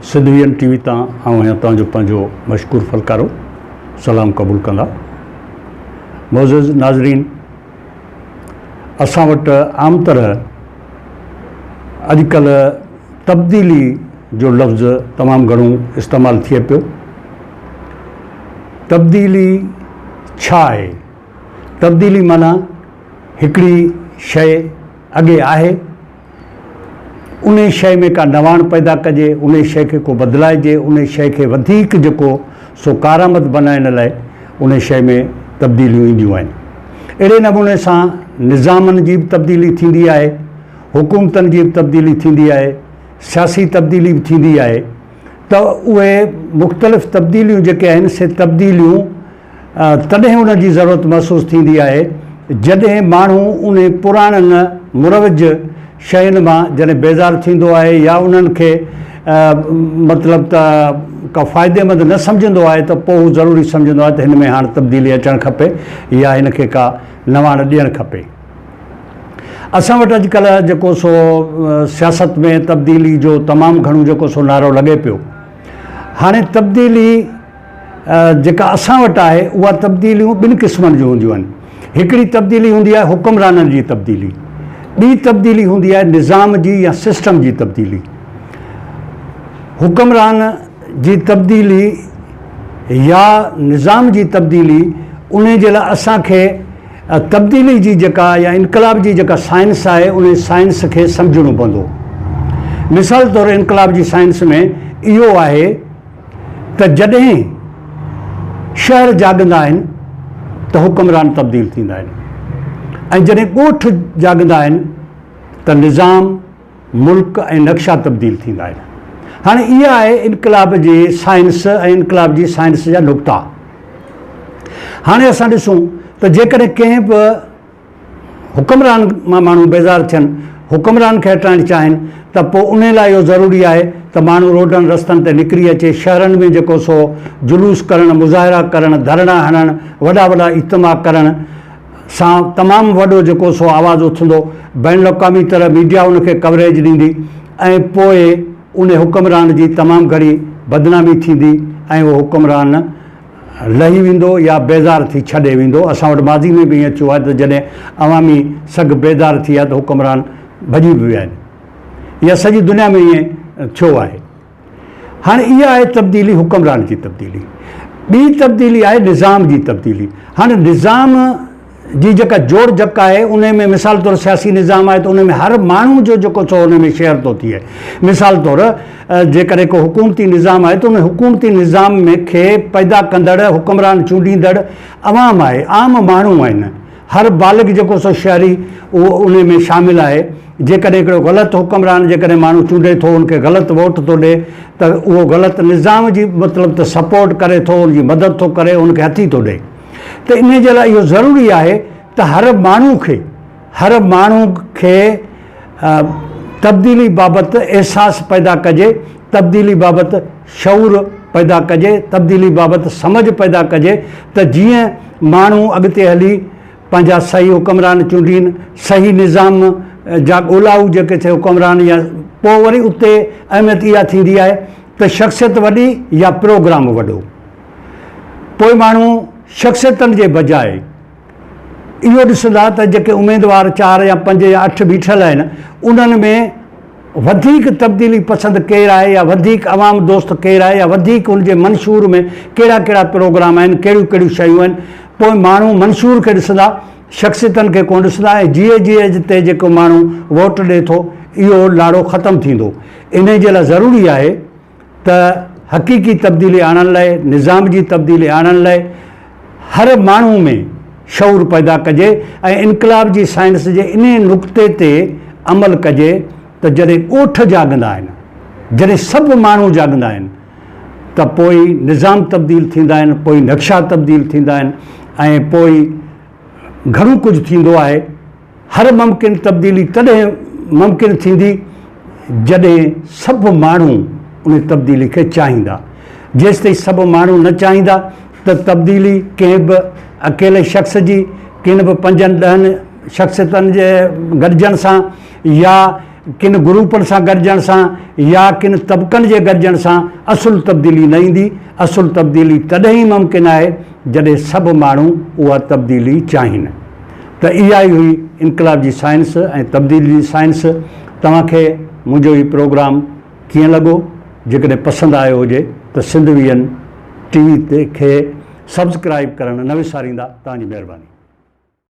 सिंधियन TV तां आहियां तव्हांजो पंहिंजो मशकूर फलकारो सलाम क़बूल कंदा। मोज़िज़ नाज़रीन, असां वटि आम तरह अॼुकल्ह तब्दीली जो लफ़्ज़ तमामु घणो इस्तेमालु थिए पियो। तब्दीली छा आहे? तब्दीली माना हिकिड़ी शइ अॻे आहे, उन शइ में का नवाण पैदा कजे, उन शइ खे को बदिलाइजे, उन शइ खे वधीक जेको सो कारआमद बनाइण लाइ उन शइ में तब्दीलियूं ईंदियूं आहिनि। अहिड़े नमूने सां निज़ामनि जी बि तब्दीली थींदी आहे, हुकूमतनि जी बि तब्दीली थींदी आहे, सियासी तब्दीली बि थींदी आहे। त उहे मुख़्तलिफ़ तब्दीलियूं जेके आहिनि से तब्दीलियूं तॾहिं उन जी ज़रूरत महसूसु थींदी आहे जॾहिं माण्हू उन पुराणनि मुरवज शयुनि मां जॾहिं बेज़ार थींदो आहे या उन्हनि खे मतिलबु त का फ़ाइदेमंद न सम्झंदो आहे त पोइ हू ज़रूरी सम्झंदो आहे त हिन में हाणे तब्दीली अचणु खपे या हिन खे का नवाण ॾियणु खपे। असां वटि अॼुकल्ह जेको सो सियासत में तब्दीली जो तमामु घणो जेको सो नारो लॻे पियो। हाणे तब्दीली जेका असां वटि आहे उहा तब्दीलियूं ॿिनि क़िस्मनि जूं हूंदियूं आहिनि। हिकिड़ी तब्दीली हूंदी आहे हुकुमराननि जी तब्दीली, ॿी तब्दीली हूंदी आहे निज़ाम जी या सिस्टम जी तब्दीली। हुकुमरान जी तब्दीली या निज़ाम जी तब्दीली उन जे लाइ असांखे तब्दीली जी जेका या इनकलाब जी जेका साइंस आहे उन साइंस खे सम्झणो पवंदो। मिसाल तौरु इनकलाब जी साइंस में इहो आहे त जॾहिं शहर जाॻंदा आहिनि त हुकुमरान तब्दील थींदा आहिनि, ऐं जॾहिं ॻोठ जाॻंदा आहिनि त निज़ाम, मुल्क ऐं नक्शा तब्दील थींदा आहिनि। हाणे इहा आहे इनकलाब जी साइंस ऐं इनकलाब जी साइंस जा नुक़्ता। हाणे असां ॾिसूं त जेकॾहिं कंहिं बि हुकुमरान मां माण्हू बेज़ार थियनि, हुकुमरान खे हटाइणु चाहिनि त पोइ उन लाइ इहो ज़रूरी आहे त माण्हू रोडनि रस्तनि ते निकिरी अचे, शहरनि में जेको सो जुलूस करणु, मुज़ाहिरा करणु, धरना हणणु, वॾा वॾा इज्तिमा करण सां तमामु वॾो जेको सो आवाज़ु उथंदो, बैन अक़वामी तरह मीडिया उनखे कवरेज ॾींदी ऐं पोइ उन हुकुमरान जी तमामु घणी बदनामी थींदी ऐं उहो हुकुमरान लही वेंदो या बेज़ार थी छॾे वेंदो। असां वटि माज़ी में बि ईअं थियो आहे त जॾहिं अवामी सघ बेज़ार थी आहे त हुकुमरान भॼी बि विया आहिनि, इहा सॼी दुनिया में ईअं थियो आहे। हाणे इहा आहे तब्दीली हुकुमरान जी तब्दीली। ॿी तब्दीली आहे निज़ाम जी तब्दीली। हाणे निज़ाम जी जेका जोड़ जक आहे उन में मिसाल तौरु सियासी निज़ाम आहे त उन में हर माण्हू जो जेको सो उन में शेयर थो थिए। मिसाल तौरु जेकॾहिं को हुकूमती निज़ाम आहे त उन हुकूमती निज़ाम में खे पैदा कंदड़ हुकुमरान चूंडींदड़ अवाम आहे, आम माण्हू आहिनि। हर बालिग जेको सो शहरी उहो उन में शामिलु आहे। जेकॾहिं हिकिड़ो ग़लति हुकुमरान जेकॾहिं माण्हू चूंडे थो, उनखे ग़लति वोट थो ॾिए त उहो ग़लति निज़ाम जी मतिलबु त सपोर्ट करे थो, उनजी मदद थो करे, उनखे हथी थो ॾिए। त इन जे लाइ इहो ज़रूरी आहे त हर माण्हू खे तब्दीली बाबति अहसासु पैदा कजे, तब्दीली बाबति शऊर पैदा कजे, तब्दीली बाबति सम्झ पैदा कजे त जीअं माण्हू अॻिते हली पंहिंजा सही हुकुमरान चूंडीनि, सही निज़ाम जा ॻोल्हाऊ जेके थिए हुकुमरान, या पोइ वरी उते अहमियत इहा थींदी आहे त शख़्सियत वॾी या प्रोग्राम वॾो। पोइ माण्हू शख़्सियतनि जे बजाए इहो ॾिसंदा त जेके उमेदवार 4 या 5 या 8 बीठल आहिनि उन्हनि में वधीक तब्दीली पसंदि केरु आहे या वधीक अवाम दोस्त केरु आहे या वधीक उनजे मंशूर में कहिड़ा कहिड़ा प्रोग्राम आहिनि, कहिड़ियूं कहिड़ियूं शयूं आहिनि। पोइ माण्हू मंशूर खे ॾिसंदा, शख़्सियतनि खे कोन ॾिसंदा, ऐं जीअं जिते जेको माण्हू वोट ॾिए थो इहो लाड़ो ख़तमु थींदो। इन जे लाइ ज़रूरी आहे त हक़ीक़ी तब्दीली आणण लाइ, निज़ाम जी तब्दीली आणण लाइ हर माण्हू में शऊर पैदा कजे ऐं इनकलाब जी साइंस जे इन नुक़्ते ते अमल कजे त जॾहिं ॻोठ जाॻंदा आहिनि, जॾहिं सभु माण्हू जाॻंदा आहिनि त पोइ निज़ाम तब्दील थींदा आहिनि, पोइ नक्शा तब्दील थींदा आहिनि ऐं पोइ घणो कुझु थींदो आहे। हर मुमकिन तब्दीली तॾहिं मुमकिन थींदी जॾहिं सभु माण्हू उन तब्दीली खे चाहींदा। जेसिताईं सभु माण्हू न चाहींदा त तब्दीली कंहिं बि अकेले शख़्स जी, कंहिं बि 5-10 शख़्सियतनि जे गॾिजण सां या किन ग्रुपनि सां गॾिजण सां या किन तबिकनि जे गॾिजण सां असुलु तब्दीली न ईंदी। असुलु तब्दीली तॾहिं ई मुमकिन आहे जॾहिं सभु माण्हू उहा तब्दीली चाहिनि। त इहा ई हुई इनकलाब जी साइंस ऐं तब्दीली जी साइंस। तव्हांखे मुंहिंजो हीउ प्रोग्राम कीअं लॻो? जेकॾहिं पसंदि आयो हुजे त सिंध वी एन TV खे सब्सक्राइब करणु न विसारींदा। तव्हांजी महिरबानी।